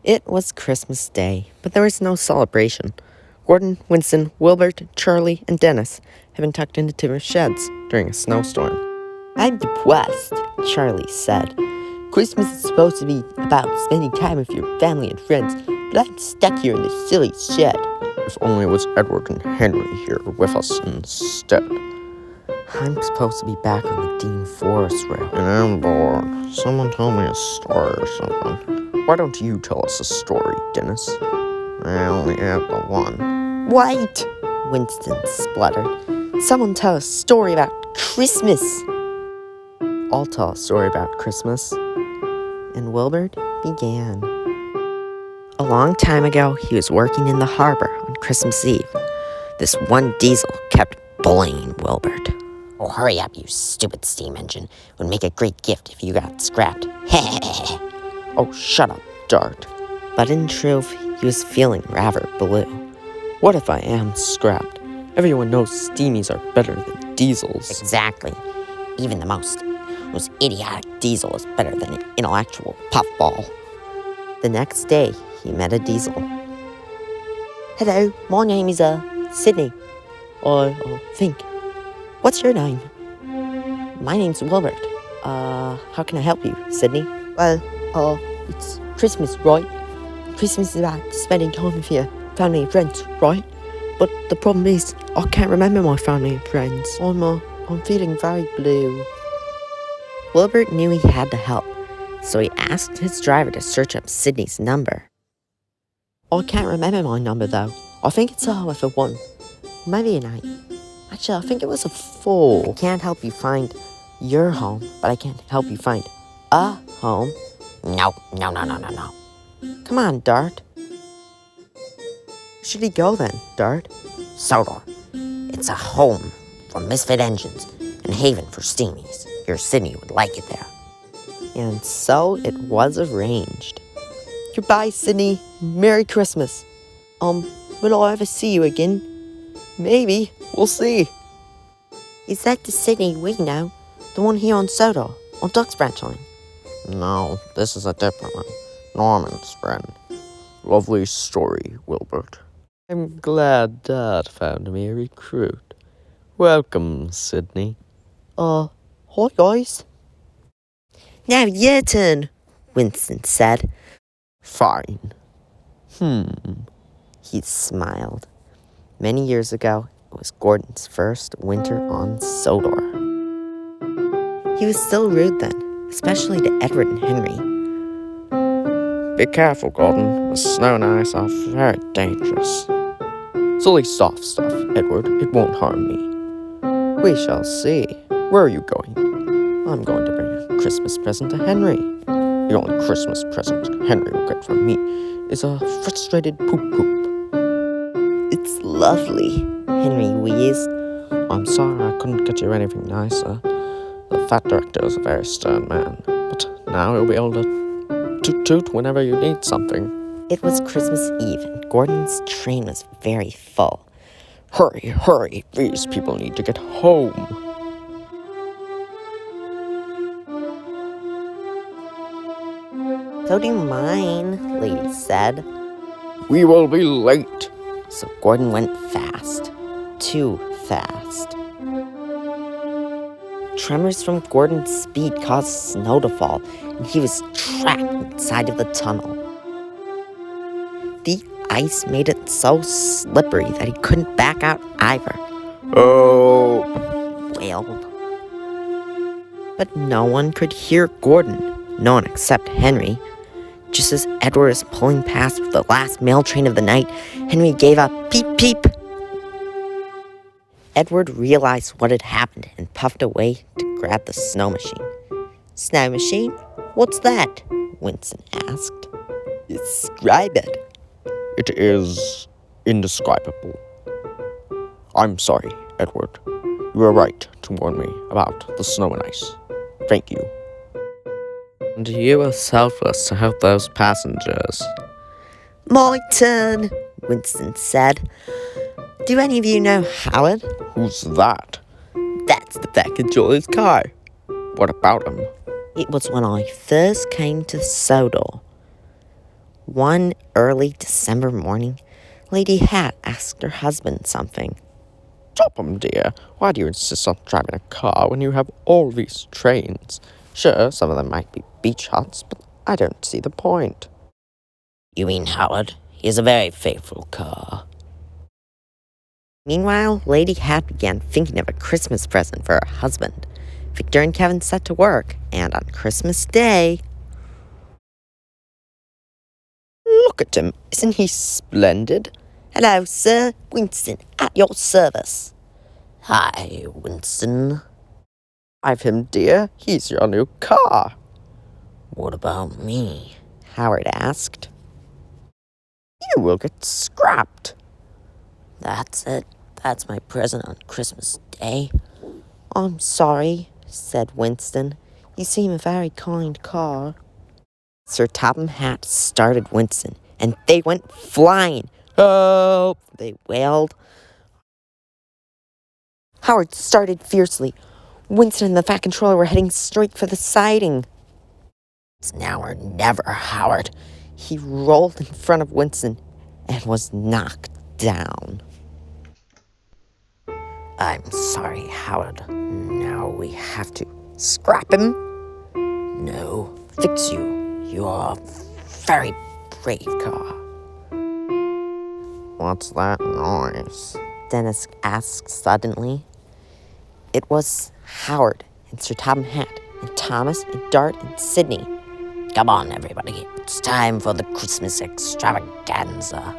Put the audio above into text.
It was Christmas Day, but there was no celebration. Gordon, Winston, Wilbert, Charlie, and Dennis had been tucked into timber sheds during a snowstorm. "I'm depressed," Charlie said. "Christmas is supposed to be about spending time with your family and friends, but I'm stuck here in this silly shed." If only it was Edward and Henry here with us instead. "I'm supposed to be back on the Dean Forest Rail." And I'm bored. Someone tell me a story or something. Why don't you tell us a story, Dennis? I only have the one. "Wait!" Winston spluttered. "Someone tell a story about Christmas." "I'll tell a story about Christmas." And Wilbert began. A long time ago, he was working in the harbor on Christmas Eve. This one diesel kept bullying Wilbert. "Oh, hurry up, you stupid steam engine. It would make a great gift if you got scrapped." "Oh, shut up, Dart." But in truth, he was feeling rather blue. "What if I am scrapped? Everyone knows steamies are better than diesels." Exactly. Even the most idiotic diesel is better than an intellectual puffball. The next day, he met a diesel. "Hello, my name is Sydney. I think. What's your name?" "My name's Wilbert. How can I help you, Sydney?" "Well, it's Christmas, right? Christmas is about spending time with your family and friends, right? But the problem is, I can't remember my family and friends. I'm feeling very blue." Wilbert knew he had to help, so he asked his driver to search up Sydney's number. "I can't remember my number, though. I think it's with a 1. Maybe an 8. Actually, I think it was a 4. I can't help you find your home, but I can help you find a home." No. "Come on, Dart." "Where should he go then, Dart?" Sodor. It's a home for misfit engines and haven for steamies. Your Sydney would like it there. And so it was arranged. "Goodbye, Sydney. Merry Christmas. Will I ever see you again?" "Maybe. We'll see." "Is that the Sydney we know? The one here on Sodor, on Duck's Branch Line?" No, this is a different one. Norman's friend. Lovely story, Wilbert. I'm glad Dad found me a recruit. Welcome, Sydney. Hi guys. "Now your turn," Winston said. Fine. He smiled. Many years ago, it was Gordon's first winter on Sodor. He was still rude then, especially to Edward and Henry. Be careful, Gordon. The snow and ice are very dangerous. Silly soft stuff, Edward. It won't harm me. "We shall see." Where are you going? "I'm going to bring a Christmas present to Henry." The only Christmas present Henry will get from me is a frustrated poop-poop. "It's lovely," Henry wheezed. I'm sorry I couldn't get you anything nicer. The fat director is a very stern man, but now he'll be able to toot-toot whenever you need something. It was Christmas Eve, and Gordon's train was very full. Hurry, these people need to get home. "So do mine," Lady said. We will be late. So Gordon went fast. Too fast. Tremors from Gordon's speed caused snow to fall, and he was trapped inside of the tunnel. The ice made it so slippery that he couldn't back out either. Oh, Wailed. But no one could hear Gordon, no one except Henry. Just as Edward was pulling past with the last mail train of the night, Henry gave a peep peep. Edward realized what had happened and puffed away to grab the snow machine. "Snow machine? What's that?" Winston asked. "Describe it." it is indescribable. I'm sorry, Edward. You were right to warn me about the snow and ice. Thank you. And you were selfless to help those passengers. "My turn," Winston said. "Do any of you know Howard?" Who's that? "That's the back of Joy's car." What about him? "It was when I first came to Sodor. One early December morning, Lady Hat asked her husband something. Topham, dear, why do you insist on driving a car when you have all these trains? Sure, some of them might be beach huts, but I don't see the point. You mean Howard? He is a very faithful car. Meanwhile, Lady Hat began thinking of a Christmas present for her husband. Victor and Kevin set to work, and on Christmas Day... Look at him, isn't he splendid? Hello, sir. Winston, at your service. Hi, Winston. I've him, dear. He's your new car. What about me? Howard asked. You will get scrapped. That's it. That's my present on Christmas Day. I'm sorry, said Winston. You seem a very kind car. Sir Topham Hatt started Winston, and they went flying. Help! They wailed. Howard started fiercely. Winston and the Fat Controller were heading straight for the siding. It's now or never, Howard. He rolled in front of Winston and was knocked down. I'm sorry, Howard. Now we have to Scrap him? no, fix you. You're a very brave car. What's that noise? Dennis asked suddenly. It was Howard and Sir Topham Hatt and Thomas and Dart and Sidney. Come on, everybody. It's time for the Christmas extravaganza.